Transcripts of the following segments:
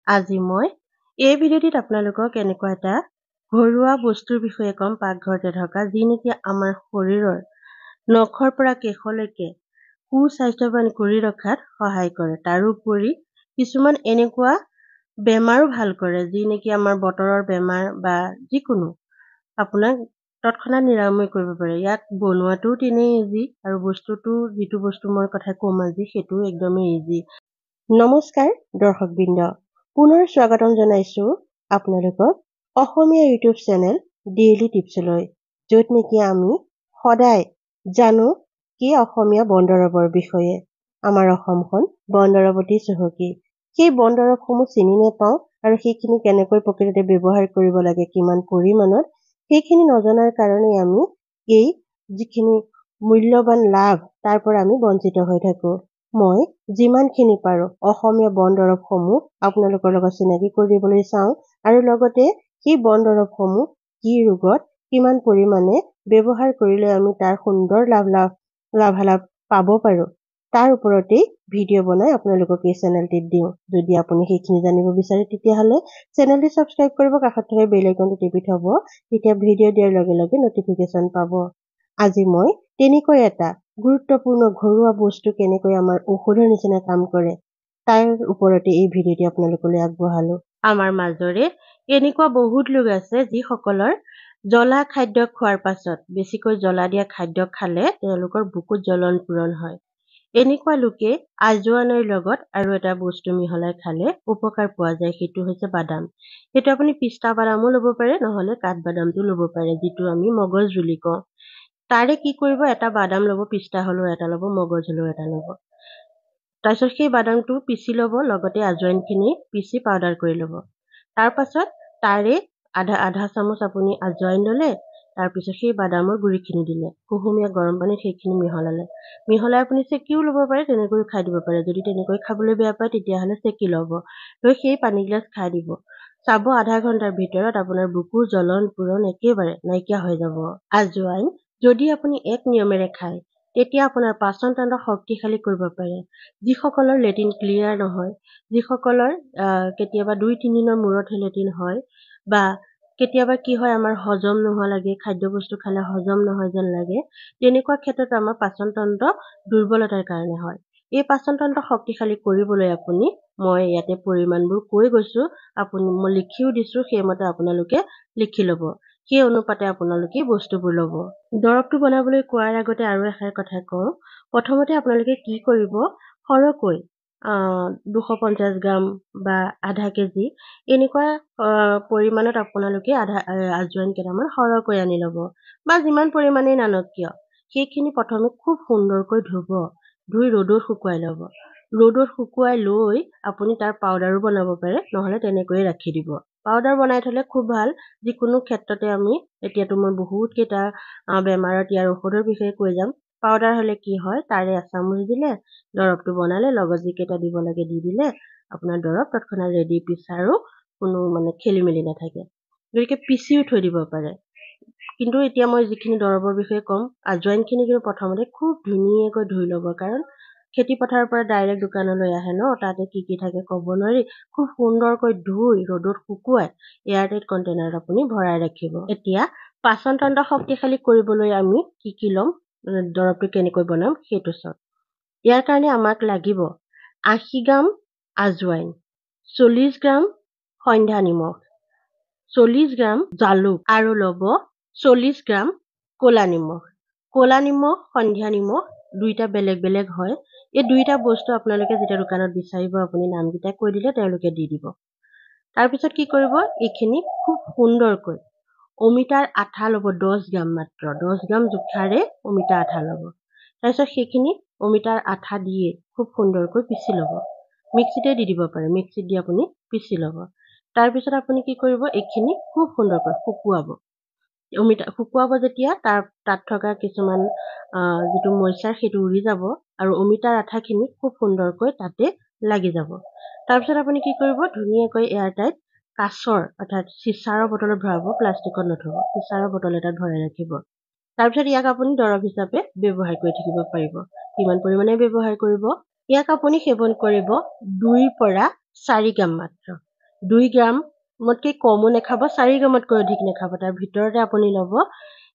আজি মই এই ভিডিঅ'টিত আপোনালোকক এনেকুৱা এটা ঘৰুৱা বস্তুৰ বিষয়ে ক'ম পাকঘৰতে থকা যি নেকি আমাৰ শৰীৰৰ নখৰ পৰা কেশলৈকে সুস্বাস্থ্যৱান কৰি ৰখাত সহায় কৰে। তাৰোপৰি কিছুমান এনেকুৱা বেমাৰো ভাল কৰে যি নেকি আমাৰ বতৰৰ বেমাৰ বা যিকোনো আপোনাক তৎক্ষণাত নিৰাময় কৰিব পাৰে। ইয়াক বনোৱাটোও তেনেই ইজি আৰু যিটো বস্তু মই কথা ক'ম আজি সেইটোও একদমেই ইজি। নমস্কাৰ দৰ্শকবৃন্দ, পুনৰ স্বাগতম জনাইছো আপোনালোকক অসমীয়া ইউটিউব চেনেল ডেইলি টিপছলৈ, য'ত নেকি আমি সদায় জানো কি অসমীয়া বনদৰৱৰ বিষয়ে। আমাৰ অসমখন বনদৰৱতেই চহকী। সেই বনদৰৱসমূহ চিনি নাপাওঁ আৰু সেইখিনি কেনেকৈ প্ৰকৃততে ব্যৱহাৰ কৰিব লাগে, কিমান পৰিমাণত, সেইখিনি নজনাৰ কাৰণে আমি এই যিখিনি মূল্যৱান লাভ তাৰ পৰা আমি বঞ্চিত হৈ থাকো। মই যিমানখিনি পাৰো অসমীয়া বনদৰৱসমূহ আপোনালোকৰ লগত চিনাকি কৰিবলৈ চাওঁ আৰু লগতে সেই বনদৰৱসমূহ কি ৰোগত কিমান পৰিমাণে ব্যৱহাৰ কৰিলে আমি তাৰ সুন্দৰ লাভালাভ পাব পাৰো তাৰ ওপৰতেই ভিডিঅ' বনাই আপোনালোকক এই চেনেলটিত দিওঁ। যদি আপুনি সেইখিনি জানিব বিচাৰে তেতিয়াহ'লে চেনেলটি ছাবস্ক্ৰাইব কৰিব, কাষত থকা বেল আইকনটো টিপি থ'ব, তেতিয়া ভিডিঅ' দিয়াৰ লগে লগে নটিফিকেশ্যন পাব। আজি মই তেনেকৈ এটা গুৰুত্বপূৰ্ণ ঘৰুৱা বস্তু কেনেকৈ আমাৰ ঔষধৰ নিচিনা কাম কৰে তাৰ ওপৰতে এই ভিডিঅ'টি আপোনালোকলৈ আগবঢ়ালো। আমাৰ মাজৰে এনেকুৱা বহুত লোক আছে যিসকলৰ জ্বলা খাদ্য খোৱাৰ পাছত, বেছিকৈ জ্বলা দিয়া খাদ্য খালে তেওঁলোকৰ বুকুত জ্বলন পূৰণ হয়। এনেকুৱা লোকে আজোৱানৰ লগত আৰু এটা বস্তু মিহলাই খালে উপকাৰ পোৱা যায়, সেইটো হৈছে বাদাম। সেইটো আপুনি পিস্তা বাদামো ল'ব পাৰে, নহ'লে কাঠবাদামটো ল'ব পাৰে, যিটো আমি মগজ বুলি কওঁ। তাৰে কি কৰিব, এটা বাদাম ল'ব, পিস্তা হ'লেও এটা ল'ব, মগজ হ'লেও এটা ল'ব। তাৰপিছত সেই বাদামটো পিচি ল'ব, লগতে আজৱাইনখিনি পিচি পাউডাৰ কৰি ল'ব। তাৰ পাছত তাৰে আধা চামুচ আপুনি আজৱাইন ল'লে, তাৰপিছত সেই বাদামৰ গুড়িখিনি দিলে, কুহুমীয়া গৰম পানীত সেইখিনি মিহলাই আপুনি চেকিও ল'ব পাৰে, তেনেকৈও খাই দিব পাৰে। যদি তেনেকৈ খাবলৈ বেয়া পায় তেতিয়াহ'লে চেকি ল'ব, লৈ সেই পানীগিলাচ খাই দিব। চাব আধা ঘণ্টাৰ ভিতৰত আপোনাৰ বুকুৰ জ্বলন পূৰণ একেবাৰে নাইকিয়া হৈ যাব। আজৱাইন যদি আপুনি এক নিয়মেৰে খায় তেতিয়া আপোনাৰ পাচন তন্ত্ৰ শক্তিশালী কৰিব পাৰে। যিসকলৰ লেট্ৰিন ক্লিয়াৰ নহয়, যিসকলৰ কেতিয়াবা 2-3 দিনৰ মূৰতহে লেট্ৰিন হয়, বা কেতিয়াবা কি হয় আমাৰ হজম নোহোৱা লাগে, খাদ্য বস্তু খালে হজম নহয় যেন লাগে, তেনেকুৱা ক্ষেত্ৰত আমাৰ পাচন তন্ত্ৰ দুৰ্বলতাৰ কাৰণে হয়। এই পাচন তন্ত্ৰ শক্তিশালী কৰিবলৈ মই ইয়াতে পৰিমাণবোৰ কৈ গৈছো, মই লিখিও দিছো, সেইমতে আপোনালোকে লিখি ল'ব। সেই অনুপাতে আপোনালোকে বস্তুবোৰ ল'ব। দৰৱটো বনাবলৈ কোৱাৰ আগতে আৰু এষাৰ কথা কওঁ। প্ৰথমতে আপোনালোকে কি কৰিব, সৰহকৈ 250 গ্ৰাম বা আধা কেজি এনেকুৱা পৰিমাণত আপোনালোকে আজৱাইন কেইটামান সৰহকৈ আনি ল'ব, বা যিমান পৰিমাণেই নানক কিয়, সেইখিনি প্ৰথমে খুব সুন্দৰকৈ ধুই ৰ'দত শুকুৱাই ল'ব। ৰ'দত শুকুৱাই লৈ আপুনি তাৰ পাউডাৰো বনাব পাৰে, নহ'লে তেনেকৈয়ে ৰাখি দিব। পাউডাৰ বনাই থ'লে খুব ভাল। যিকোনো ক্ষেত্ৰতে এতিয়াতো মই বহুত কেইটা বেমাৰত ইয়াৰ ঔষধৰ বিষয়ে কৈ যাম। পাউডাৰ হ'লে কি হয়, তাৰে এচামুচ দিলে, দৰৱটো বনালে, লগত যিকেইটা দিব লাগে দি দিলে, আপোনাৰ দৰৱ তৎক্ষণাত ৰেডি, পিছাৰো কোনো খেলি মেলি নাথাকে। গতিকে পিচিও থৈ দিব পাৰে। কিন্তু এতিয়া মই যিখিনি দৰৱৰ বিষয়ে ক'ম, আজৱাইনখিনি কিন্তু প্ৰথমতে খুব ধুনীয়াকৈ ধুই ল'ব, কাৰণ খেতি পথাৰৰ পৰা ডাইৰেক্ট দোকানলৈ আহে ন, তাতে কি কি থাকে ক'ব নোৱাৰি। খুব সুন্দৰকৈ ধুই ৰ'দত শুকুৱাই এয়াৰটাইট কণ্টেইনাৰত আপুনি ভৰাই ৰাখিব। এতিয়া পাচন তন্ত্ৰ শক্তিশালী কৰিবলৈ আমি কি ল'ম, দৰৱটো কেনেকৈ বনাম সেইটো চাওক। ইয়াৰ কাৰণে আমাক লাগিব 80 গ্ৰাম আজৱাইন, 40 গ্ৰাম সন্ধ্যা নিমখ, 40 গ্ৰাম জালুক, আৰু ল'ব 40 গ্ৰাম ক'লা নিমখ। ক'লা নিমখ, সন্ধ্যা নিমখ দুইটা বেলেগ বেলেগ হয়। এই দুইটা বস্তু আপোনালোকে যেতিয়া দোকানত বিচাৰিব, আপুনি নামকেইটা কৈ দিলে তেওঁলোকে দি দিব। তাৰপিছত কি কৰিব, এইখিনি খুব সুন্দৰকৈ অমিতাৰ আঠা ল'ব, 10 গ্ৰাম মাত্ৰ, 10 গ্ৰাম জোখাৰে অমিতাৰ আঠা ল'ব। তাৰপিছত সেইখিনি অমিতাৰ আঠা দিয়ে খুব সুন্দৰকৈ পিচি ল'ব। মিক্সিতে দি দিব পাৰে, মিক্সিত দি আপুনি পিচি ল'ব। তাৰপিছত আপুনি কি কৰিব, এইখিনি খুব সুন্দৰকৈ শুকুৱাব যেতিয়া তাত থকা কিছুমান যিটো মইশ্চাৰ সেইটো উৰি যাব, আৰু অমিতাৰ আঠাখিনি খুব সুন্দৰকৈ তাতে লাগি যাব। তাৰপিছত আপুনি কি কৰিব, ধুনীয়াকৈ এয়াৰটাইট কাঁচৰ অৰ্থাৎ চিচাৰৰ বটলত ভৰাব, প্লাষ্টিকত নথব, চিচাৰৰ বটল এটাত ভৰাই ৰাখিব। তাৰপিছত ইয়াক আপুনি দৰৱ হিচাপে ব্যৱহাৰ কৰি থাকিব পাৰিব। কিমান পৰিমাণে ব্যৱহাৰ কৰিব, ইয়াক আপুনি সেৱন কৰিব 2 পৰা 4 গ্ৰাম মাত্ৰ। 2 গ্ৰামতকৈ কমো নাখাব, 4 গ্ৰামতকৈ অধিক নাখাব। তাৰ ভিতৰতে আপুনি ল'ব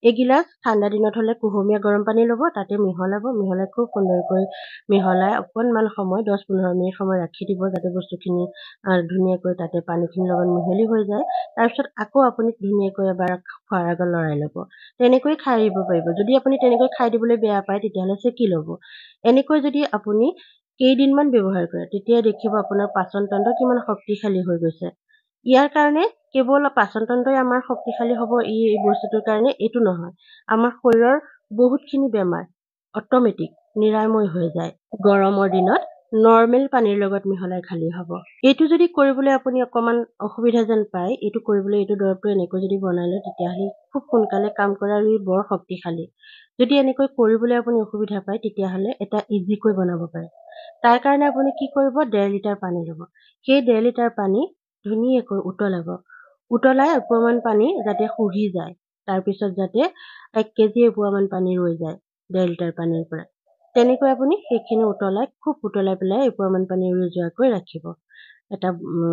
এগিলাচ ঠাণ্ডা দিনত হ'লে কুহুমীয়া গৰম পানী ল'ব, তাতে মিহলাই খুব সুন্দৰকৈ মিহলাই অকণমান সময় 10-15 মিনিট সময় ৰাখি দিব, যাতে বস্তুখিনি ধুনীয়াকৈ তাতে পানীখিনিৰ লগত মিহলি হৈ যায়। তাৰপিছত আকৌ আপুনি ধুনীয়াকৈ এবাৰ খোৱাৰ আগত লৰাই ল'ব। তেনেকৈ খাই দিব পাৰিব। যদি আপুনি তেনেকৈ খাই দিবলৈ বেয়া পায়, তেতিয়াহ'লে চেকি ল'ব। এনেকৈ যদি আপুনি কেইদিনমান ব্যৱহাৰ কৰে, তেতিয়া দেখিব আপোনাৰ পাচন তন্ত্ৰ কিমান শক্তিশালী হৈ গৈছে। ইয়াৰ কাৰণে কেৱল পাচন তন্ত্ৰই আমাৰ শক্তিশালী হ'ব এই বস্তুটোৰ কাৰণে এইটো নহয়। আমাৰ শৰীৰৰ বহুতখিনি বেমাৰ অট'মেটিক নিৰাময় হৈ যায়। গৰমৰ দিনত নৰ্মেল পানীৰ লগত মিহলাই খালেই হ'ব। এইটো যদি কৰিবলৈ আপুনি অকণমান অসুবিধা যেন পায়, এইটো দৰৱটো এনেকৈ যদি বনাই লয়, তেতিয়াহ'লে খুব সোনকালে কাম কৰে আৰু ই বৰ শক্তিশালী। যদি এনেকৈ কৰিবলৈ আপুনি অসুবিধা পায়, তেতিয়াহ'লে এটা ইজিকৈ বনাব পাৰে। তাৰ কাৰণে আপুনি কি কৰিব, 1.5 লিটাৰ পানী ল'ব। সেই 1.5 লিটাৰ পানী ধুনীয়াকৈ উতলাব। উতলাই এপোৱামান পানী যাতে শুহি যায়, তাৰপিছত যাতে 1 কেজি এপোৱামান পানী ৰৈ যায় 1.5 লিটাৰ পানীৰ পৰা। তেনেকৈ আপুনি সেইখিনি খুব উতলাই পেলাই এপোৱামান পানী ৰৈ যোৱাকৈ ৰাখিব।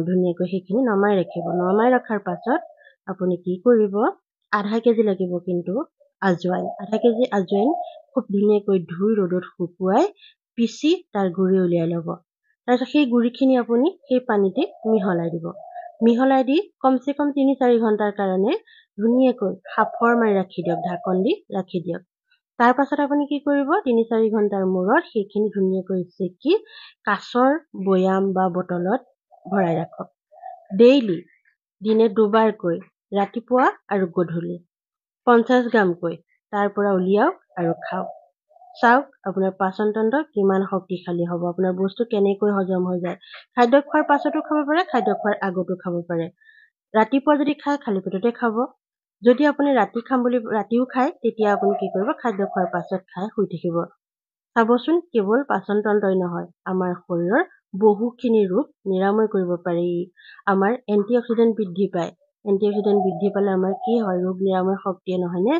ধুনীয়াকৈ সেইখিনি নমাই ৰাখিব। নমাই ৰখাৰ পাছত আপুনি কি কৰিব, আধা কেজি লাগিব কিন্তু আজৱাইন। আধা কেজি আজৱাইন খুব ধুনীয়াকৈ ধুই ৰ'দত শুকুৱাই পিচি তাৰ গুড়ি উলিয়াই ল'ব। তাৰপিছত সেই গুড়িখিনি আপুনি সেই পানীতে মিহলাই দিব। মিহলাই দি কমচে কম 3-4 ঘণ্টাৰ কাৰণে ধুনীয়াকৈ সাফৰ মাৰি ৰাখি দিয়ক, ঢাকন দি ৰাখি দিয়ক। তাৰ পাছত আপুনি কি কৰিব, 3-4 ঘণ্টাৰ মূৰত সেইখিনি ধুনীয়াকৈ চেকি কাঁচৰ বৈয়াম বা বটলত ভৰাই ৰাখক। ডেইলি দিনে 2 বাৰকৈ, ৰাতিপুৱা আৰু গধূলি 50 গ্ৰামকৈ তাৰ পৰা উলিয়াওক আৰু খাওক। চাওক আপোনাৰ পাচন তন্ত্ৰ কিমান শক্তিশালী হ'ব, আপোনাৰ বস্তু কেনেকৈ হজম হৈ যায়। খাদ্য খোৱাৰ পাছতো খাব পাৰে, খাদ্য খোৱাৰ আগতো খাব পাৰে। ৰাতিপুৱা যদি খায়, খালী পেটতে খাব। যদি আপুনি ৰাতিও খায়, তেতিয়া আপুনি কি কৰিব, খাদ্য খোৱাৰ পাছত খাই শুই থাকিব। চাবচোন, কেৱল পাচন তন্ত্ৰই নহয়, আমাৰ শৰীৰৰ বহুখিনি ৰোগ নিৰাময় কৰিব পাৰি। আমাৰ এণ্টিঅক্সিডেণ্ট বৃদ্ধি পায়। এণ্টিঅক্সিডেণ্ট বৃদ্ধি পালে আমাৰ কি হয়, ৰোগ নিৰাময় শক্তিয়ে নহয়নে?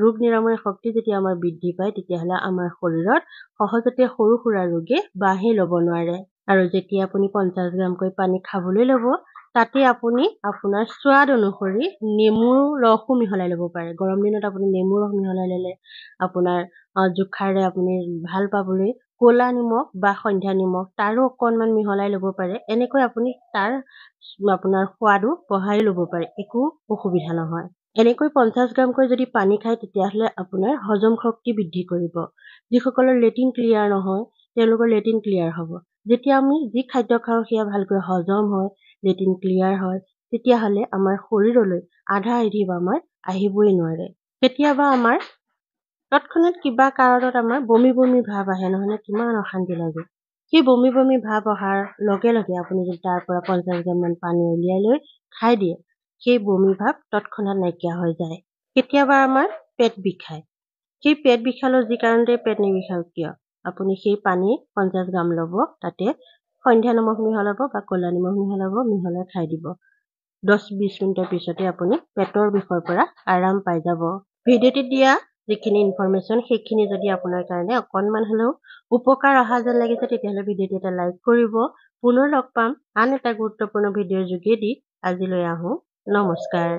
ৰোগ নিৰাময় শক্তি যেতিয়া আমাৰ বৃদ্ধি পায়, তেতিয়াহ'লে আমাৰ শৰীৰত সহজতে সৰু সুৰা ৰোগে বাঁহি ল'ব নোৱাৰে। আৰু যেতিয়া আপুনি 50 গ্ৰামকৈ পানী খাবলৈ ল'ব, তাতে আপুনি আপোনাৰ সোৱাদ অনুসৰি নেমুৰ ৰসো মিহলাই ল'ব পাৰে। গৰম দিনত আপুনি নেমুৰ ৰস মিহলাই ল'লে আপোনাৰ জোখাৰে আপুনি ভাল পাবলৈ ক'লা নিমখ বা সন্ধ্যা নিমখ তাৰো অকণমান মিহলাই ল'ব পাৰে। এনেকৈ আপুনি আপোনাৰ সোৱাদো বঢ়াই ল'ব পাৰে, একো অসুবিধা নহয়। এনেকৈ 50 গ্ৰামকৈ যদি পানী খায়, তেতিয়াহ'লে আপোনাৰ হজম শক্তি বৃদ্ধি কৰিব। যিসকলৰ লেট্ৰিন ক্লিয়াৰ নহয়, তেওঁলোকৰ লেট্ৰিন ক্লিয়াৰ হ'ব। যেতিয়া আমি যি খাদ্য খাওঁ সেয়া ভালকৈ হজম হয়, লেট্ৰিন ক্লিয়াৰ হয়, তেতিয়াহ'লে আমাৰ শৰীৰলৈ আধা আধি বেমাৰ আহিবই নোৱাৰে। কেতিয়াবা আমাৰ তৎক্ষণাৎ কিবা কাৰণত আমাৰ বমি বমি ভাৱ আহে, নহয়নে? কিমান অশান্তি লাগে। সেই বমি বমি ভাৱ অহাৰ লগে লগে আপুনি যদি তাৰ পৰা 50 গ্ৰামমান পানী উলিয়াই লৈ খাই দিয়ে, সেই বমি ভাৱ তৎক্ষণাৎ নাইকিয়া হৈ যায়। কেতিয়াবা আমাৰ পেট বিষায়। সেই পেট বিষালেও যি কাৰণতে পেট নিবিষাওক কিয়, আপুনি সেই পানী 50 গ্ৰাম ল'ব, তাতে সন্ধ্যা নিমখ মিহলাব বা ক'লা নিমখ মিহলাব, মিহলাই খাই দিব। 10-20 মিনিটৰ পিছতে আপুনি পেটৰ বিষৰ পৰা আৰাম পাই যাব। ভিডিঅ'টিত দিয়া যিখিনি ইনফৰমেশ্যন, সেইখিনি যদি আপোনাৰ কাৰণে অকণমান হ'লেও উপকাৰ অহা যেন লাগিছে, তেতিয়াহ'লে ভিডিঅ'টি এটা লাইক কৰিব। পুনৰ লগ পাম আন এটা গুৰুত্বপূৰ্ণ ভিডিঅ'ৰ যোগেদি। আজিলৈ আহোঁ, নমস্কাৰ।